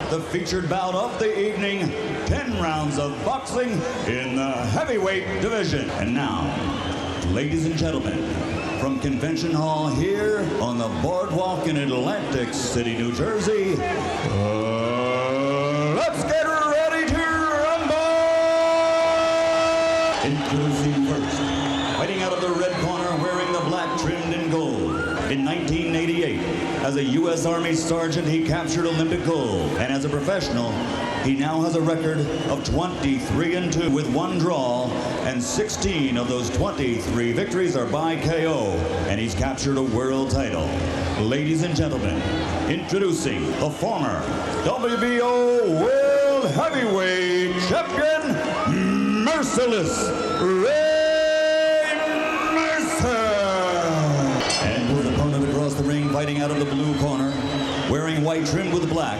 the featured bout of the evening, 10 rounds of boxing in the heavyweight division. And now, ladies and gentlemen, from Convention Hall here on the boardwalk in Atlantic City, New Jersey, let's get ready to rumble! Introducing first, fighting out of the red corner, wearing the black trimmed in gold. In 1988, as a U.S. Army sergeant, he captured Olympic gold. And as a professional, he now has a record of 23-2 with 1 draw, and 16 of those 23 victories are by KO. And he's captured a world title. Ladies and gentlemen, introducing the former WBO World Heavyweight Champion, Merciless Ray Mercer. And his opponent across the ring, fighting out of the blue corner, wearing white trimmed with black,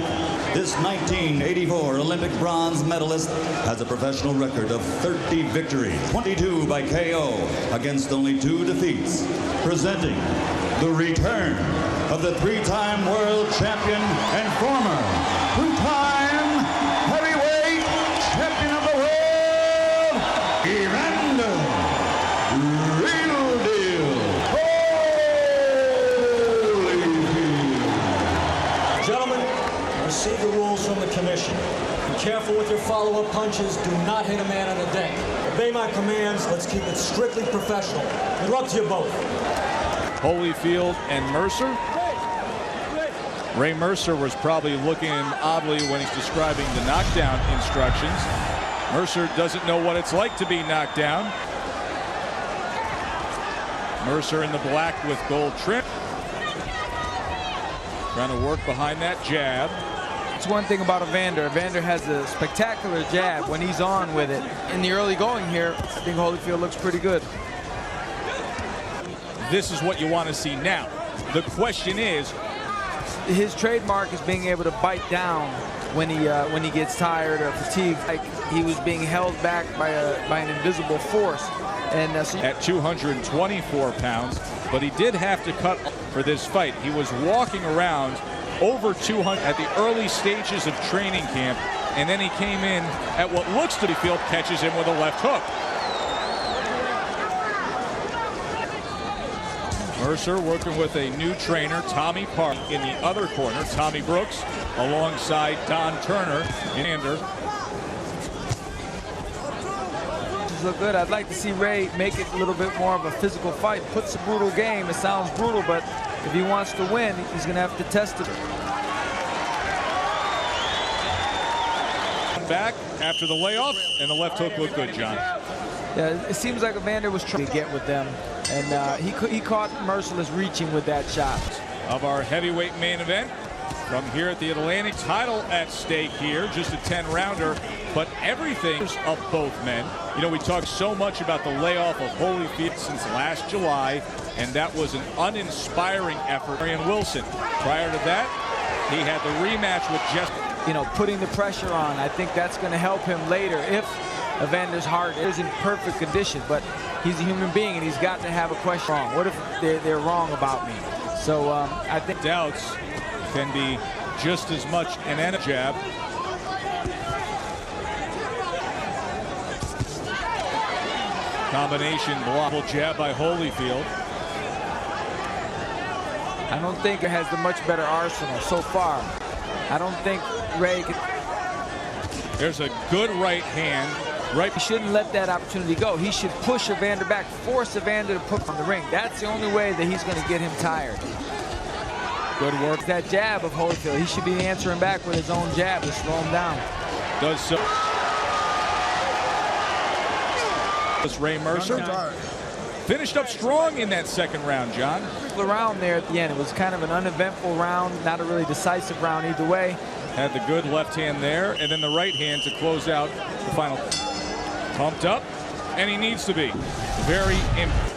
this 1984 Olympic bronze medalist has a professional record of 30 victories, 22 by KO, against only 2 defeats. Presenting the return of the 3-time world champion and former 2-time heavyweight champion of the world, Evander Holyfield. Gentlemen, receive the rules from the commission. Be careful with your follow-up punches. Do not hit a man on the deck. Obey my commands. Let's keep it strictly professional. Good luck to you both. Holyfield and Mercer. Ray Mercer was probably looking oddly when he's describing the knockdown instructions. Mercer doesn't know what it's like to be knocked down. Mercer in the black with gold trim. Trying to work behind that jab. It's one thing about Evander. Evander has a spectacular jab when he's on with it. In the early going here, I think Holyfield looks pretty good. This is what you want to see now. The question is, his trademark is being able to bite down when he gets tired or fatigued. Like he was being held back by an invisible force. And at 224 pounds, but he did have to cut for this fight. He was walking around over 200 at the early stages of training camp, and then he came in at what looks to be field, catches him with a left hook. Mercer working with a new trainer, Tommy Park, in the other corner. Tommy Brooks alongside Don Turner. Evander. Look good. I'd like to see Ray make it a little bit more of a physical fight. Puts a brutal game. It sounds brutal, but if he wants to win, he's going to have to test it. Back after the layoff, and the left hook looked good, John. Yeah, it seems like Evander was trying to get with them, and he caught Merciless reaching with that shot. Of our heavyweight main event, from here at the Atlantic, title at stake here, just a 10-rounder, but everything of both men. You know, we talked so much about the layoff of Holyfield since last July, and that was an uninspiring effort. Arian Wilson. Prior to that, he had the rematch with Jeff. You know, putting the pressure on. I think that's going to help him later if Evander's heart is in perfect condition, but he's a human being and he's got to have a question wrong. What if they're wrong about me? So I think doubts can be just as much an end jab. Combination block jab by Holyfield. I don't think it has the much better arsenal so far. I don't think Ray could. There's a good right hand. Right. He shouldn't let that opportunity go. He should push Evander back, force Evander to put on the ring. That's the only way that he's going to get him tired. Good work. That jab of Holyfield, he should be answering back with his own jab to slow him down. Does so. Ray Mercer finished up strong in that second round, John. The round there at the end, it was kind of an uneventful round, not a really decisive round either way. Had the good left hand there, and then the right hand to close out the final. Pumped up, and he needs to be very important.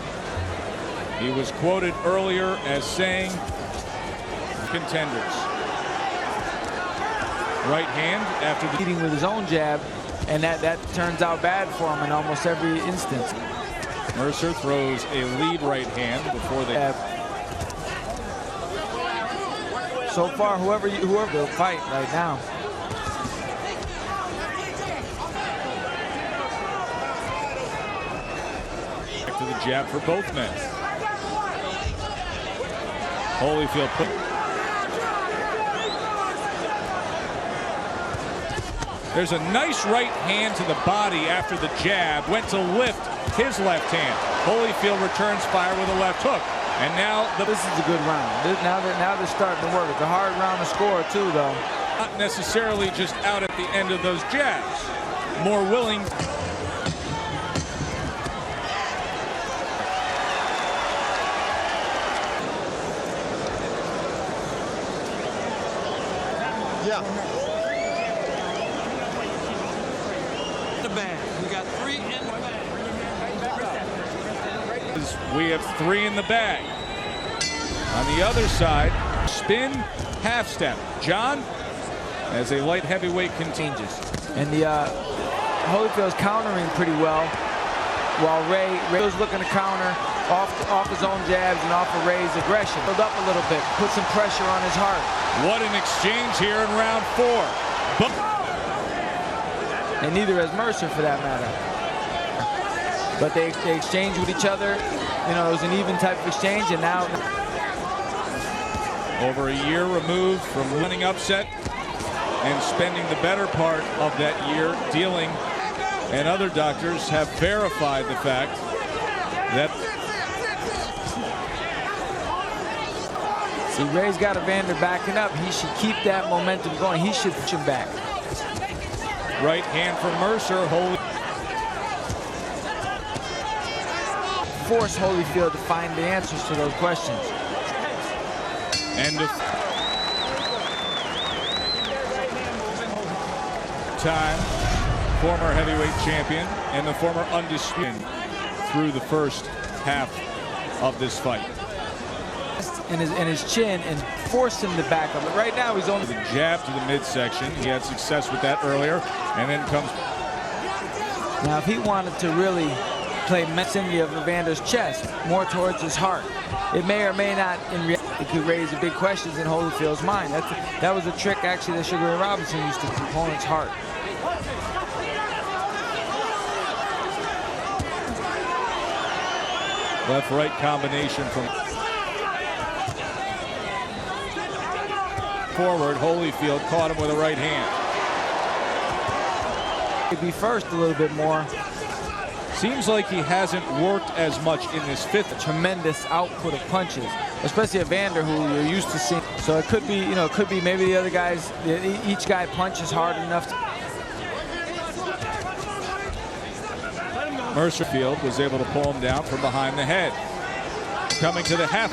He was quoted earlier as saying, contenders. Right hand after the leading with his own jab, and that turns out bad for him in almost every instance. Mercer throws a lead right hand before they so far, whoever will fight right now. to the jab for both men. Holyfield put. There's a nice right hand to the body after the jab. Went to lift his left hand. Holyfield returns fire with a left hook. And now this is a good round. Now they're starting to work. It's a hard round to score too, though. Not necessarily just out at the end of those jabs. More willing. Yeah. The bag. We got 3 in the bag. We have 3 in the bag. On the other side, spin, half step. John, as a light heavyweight continues. And the Holyfield's countering pretty well, while Ray was looking to counter off his own jabs and off of Ray's aggression. Build up a little bit, put some pressure on his heart. What an exchange here in round 4. And neither has Mercer, for that matter. But they exchanged with each other. You know, it was an even type of exchange, and now over a year removed from winning upset and spending the better part of that year dealing, and other doctors have verified the fact that. See, Ray's got Evander backing up. He should keep that momentum going. He should push him back. Right hand for Mercer. Force Holyfield to find the answers to those questions. End of time. Former heavyweight champion and the former undisputed through the first half of this fight. And his chin and forced him to back up. But right now he's only the jab to the midsection. He had success with that earlier, and then comes. Now, if he wanted to really play vicinity of Evander's chest, more towards his heart, it may or may not. It could raise the big questions in Holyfield's mind. That was a trick actually that Sugar Ray Robinson used to his opponent's heart. Left-right combination from. Forward, Holyfield caught him with a right hand. Maybe first a little bit more. Seems like he hasn't worked as much in this fifth. A tremendous output of punches, especially Evander, who you're used to seeing. So it could be, you know, it could be maybe the other guys. Each guy punches hard enough. Mercerfield was able to pull him down from behind the head. Coming to the half.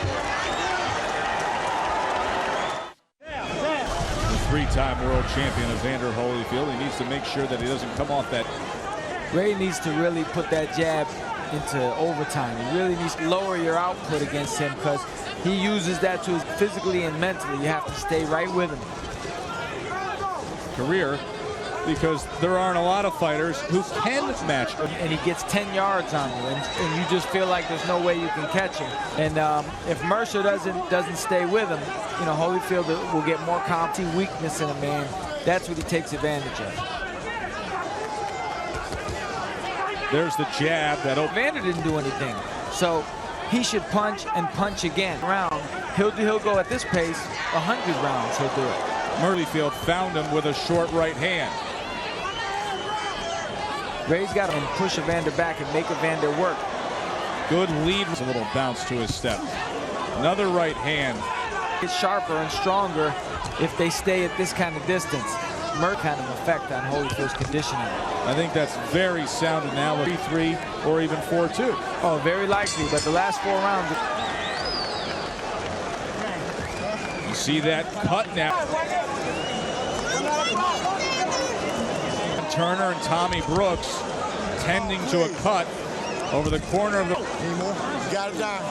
Three-time world champion Evander Holyfield. He needs to make sure that he doesn't come off that. Ray needs to really put that jab into overtime. He really needs to lower your output against him, because he uses that to his physically and mentally. You have to stay right with him. Career, because there aren't a lot of fighters who can match. And he gets 10 yards on you, and you just feel like there's no way you can catch him. And if Mercer doesn't stay with him, you know, Holyfield will get more confidence, weakness in a man. That's what he takes advantage of. There's the jab that Evander didn't do anything, so he should punch and punch again. He'll go at this pace 100 rounds. He'll do it. Holyfield found him with a short right hand. Ray's got to push Evander back and make Evander work. Good lead. A little bounce to his step. Another right hand. It's sharper and stronger if they stay at this kind of distance. Kind of effect on Holyfield's conditioning. I think that's very sound analysis. 3-3 or even 4-2. Oh, very likely, but the last 4 rounds. You see that cut now. Turner and Tommy Brooks tending to a cut over the corner of the. Anymore? You got it down.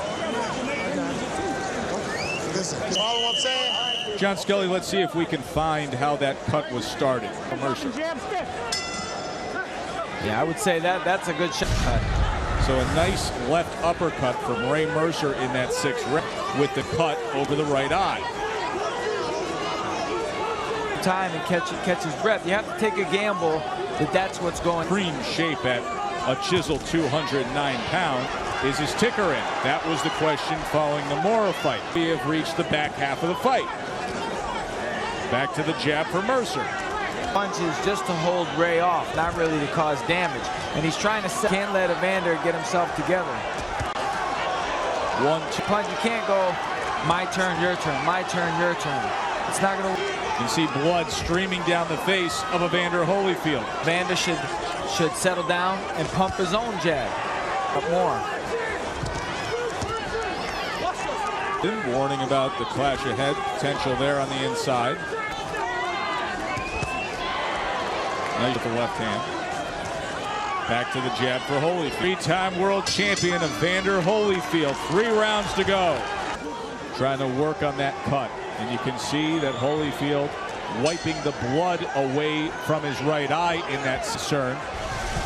Listen, follow what I'm saying? John Skelly, let's see if we can find how that cut was started. Mercer. Yeah, I would say that's a good shot cut. So a nice left uppercut from Ray Mercer in that 6th round with the cut over the right eye. Time and catch his breath. You have to take a gamble that that's what's going. Green shape at a chiseled 209 pounds. Is his ticker in? That was the question following the Mora fight. We have reached the back half of the fight. Back to the jab for Mercer. Punches just to hold Ray off, not really to cause damage. And he's trying to can't let Evander get himself together. 1-2 punch. You can't go my turn, your turn, my turn, your turn. It's not going to work. You see blood streaming down the face of Evander Holyfield. Evander should settle down and pump his own jab up more. Warning about the clash ahead potential there on the inside. Now with the left hand. Back to the jab for Holyfield. Three-time world champion Evander Holyfield. 3 rounds to go. Trying to work on that cut. And you can see that Holyfield wiping the blood away from his right eye in that concern.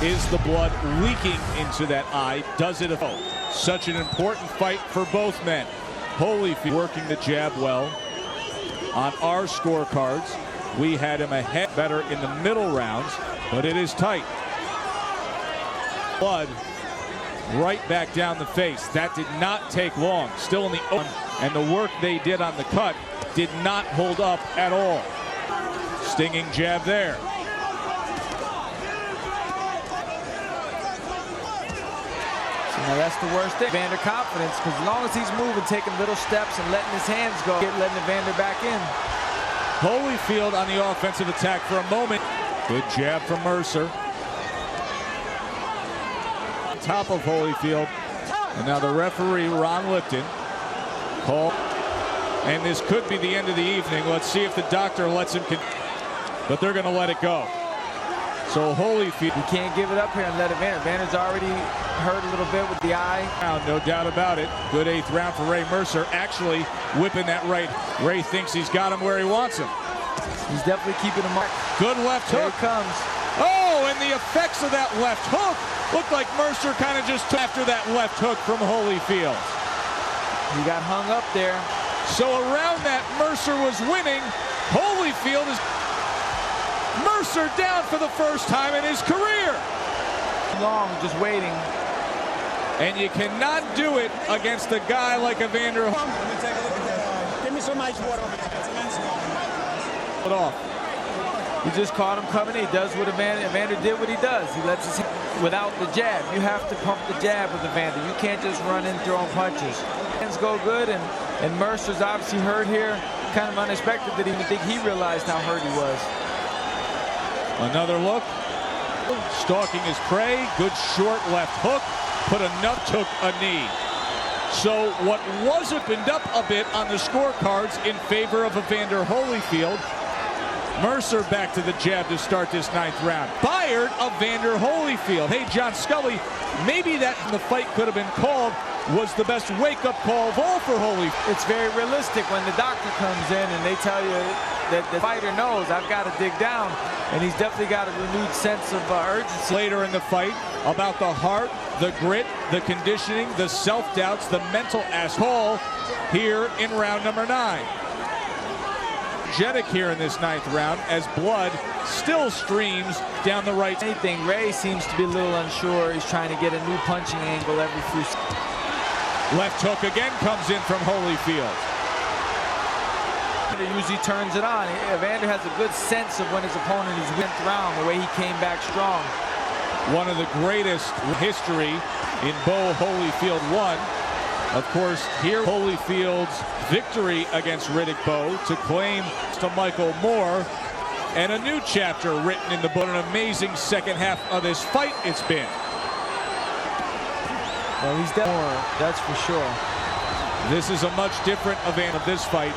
Is the blood leaking into that eye? Does it? Such an important fight for both men. Holyfield working the jab well. On our scorecards, we had him ahead better in the middle rounds, but it is tight. Blood right back down the face. That did not take long. Still in the open, and the work they did on the cut did not hold up at all. Stinging jab there. Now that's the worst thing. Evander confidence, because as long as he's moving, taking little steps and letting his hands go, letting Evander back in. Holyfield on the offensive attack for a moment. Good jab from Mercer. Top of Holyfield. And now the referee, Ron Lipton, call. And this could be the end of the evening. Let's see if the doctor lets him. But they're going to let it go. So Holyfield. You can't give it up here and let Evander. Evander's already hurt a little bit with the eye. No doubt about it. Good 8th round for Ray Mercer. Actually whipping that right. Ray thinks he's got him where he wants him. He's definitely keeping him up. Good left Here hook. it comes. Oh, and the effects of that left hook looked like Mercer kind of just took after that left hook from Holyfield. He got hung up there. So around that, Mercer was winning. Holyfield is Mercer down for the first time in his career. Long, just waiting. And you cannot do it against a guy like Evander. Let me take a look at that. Give me some ice water. Put off. He just caught him coming. He does what Evander did what he does. He lets his hand without the jab. You have to pump the jab with Evander. You can't just run in throwing punches. Hands go good, and Mercer's obviously hurt here. Kind of unexpected that even think he realized how hurt he was. Another look. Stalking his prey. Good short left hook. Took a knee. So what was opened up a bit on the scorecards in favor of Evander Holyfield. Mercer back to the jab to start this 9th round. Fired Evander Holyfield. Hey, John Scully, maybe that in the fight could have been called was the best wake-up call of all for Holyfield. It's very realistic when the doctor comes in and they tell you that the fighter knows I've got to dig down, and he's definitely got a renewed sense of urgency. Later in the fight, about the heart, the grit, the conditioning, the self-doubts, the mental call here in round number 9. Energetic here in this 9th round as blood still streams down the right. Anything, Ray seems to be a little unsure. He's trying to get a new punching angle every few seconds. Left hook again comes in from Holyfield. Evander usually turns it on. Evander has a good sense of when his opponent is 10th round, the way he came back strong. One of the greatest history in Bo Holyfield 1. Of course, here Holyfield's victory against Riddick Bowe to claim to Michael Moore, and a new chapter written in the book. An amazing second half of this fight it's been. Well, he's done more, that's for sure. This is a much different event of this fight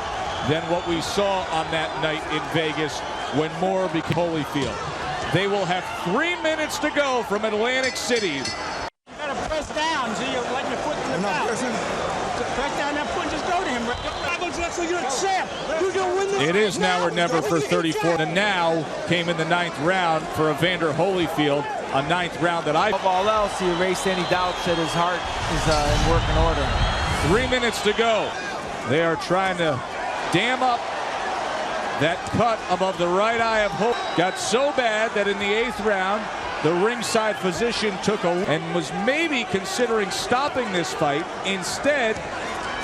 than what we saw on that night in Vegas when Moore became Holyfield. They will have 3 minutes to go from Atlantic City. You gotta press down, so you're letting your foot in the mouth. Press down that foot, just go to him. That looks like you're a champ. You're gonna win this. It is now or never for 34. And now came in the 9th round for Evander Holyfield, a 9th round that Above all else, he erased any doubts that his heart is in working order. 3 minutes to go. They are trying to dam up that cut above the right eye of Hope. Got so bad that in the 8th round, The ringside physician took and was maybe considering stopping this fight instead,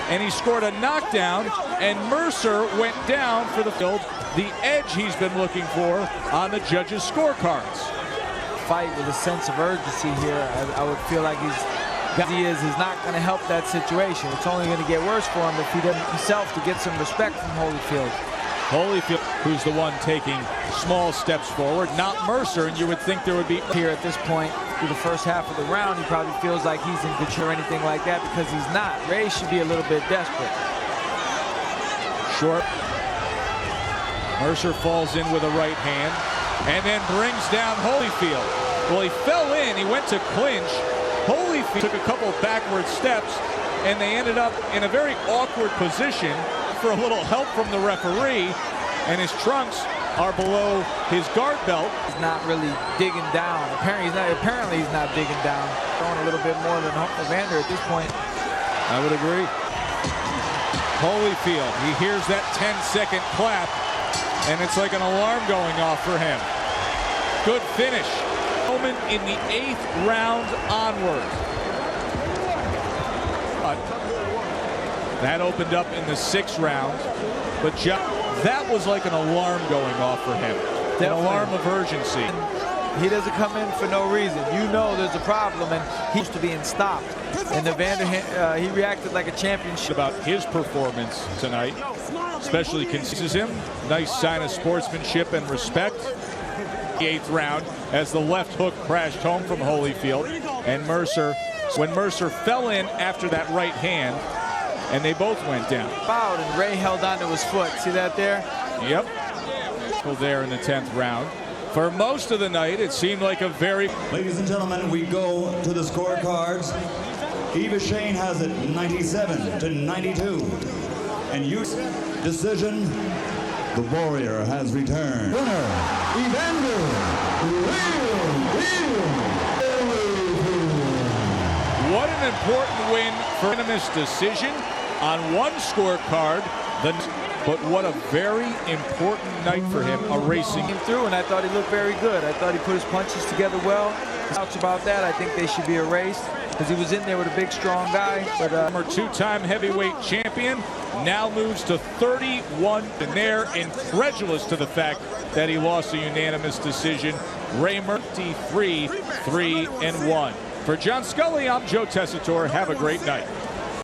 and he scored a knockdown, and Mercer went down for the field, the edge he's been looking for on the judges' scorecards. Fight with a sense of urgency here. I would feel like he's not going to help that situation. It's only going to get worse for him if he doesn't himself to get some respect from Holyfield. Holyfield, who's the one taking small steps forward, not Mercer, and you would think there would be here at this point through the first half of the round. He probably feels like he's in good shape or anything like that, because he's not. Ray should be a little bit desperate. Short. Mercer falls in with a right hand and then brings down Holyfield. Well, he fell in, he went to clinch. Holyfield took a couple backward steps, and they ended up in a very awkward position for a little help from the referee, and his trunks are below his guard belt. He's not really digging down. Apparently he's not digging down. Throwing a little bit more than Evander at this point. I would agree. Holyfield, he hears that 10-second clap, and it's like an alarm going off for him. Good finish. Moment in the 8th round onward. That opened up in the 6th round, but that was like an alarm going off for him. Definitely. An alarm of urgency. He doesn't come in for no reason. You know there's a problem, and he's to being stopped. And Evander, he reacted like a champion. About his performance tonight, especially considers him. Nice sign of sportsmanship and respect. The 8th round, as the left hook crashed home from Holyfield, and Mercer, when Mercer fell in after that right hand, and they both went down. Fouled, and Ray held onto his foot. See that there? Yep. There in the 10th round. For most of the night, it seemed like a very... Ladies and gentlemen, we go to the scorecards. Eva Shane has it 97-92. And use decision, the Warrior has returned. Winner, Evander Holyfield. What an important win for unanimous decision on one scorecard. But what a very important night for him, a racing. Came through, and I thought he looked very good. I thought he put his punches together well. Doubts about that. I think they should be erased, because he was in there with a big, strong guy. But former 2-time heavyweight champion now moves to 31, and they're incredulous to the fact that he lost a unanimous decision. Ray Mercer 3-1. For John Scully, I'm Joe Tessitore. Have a great night.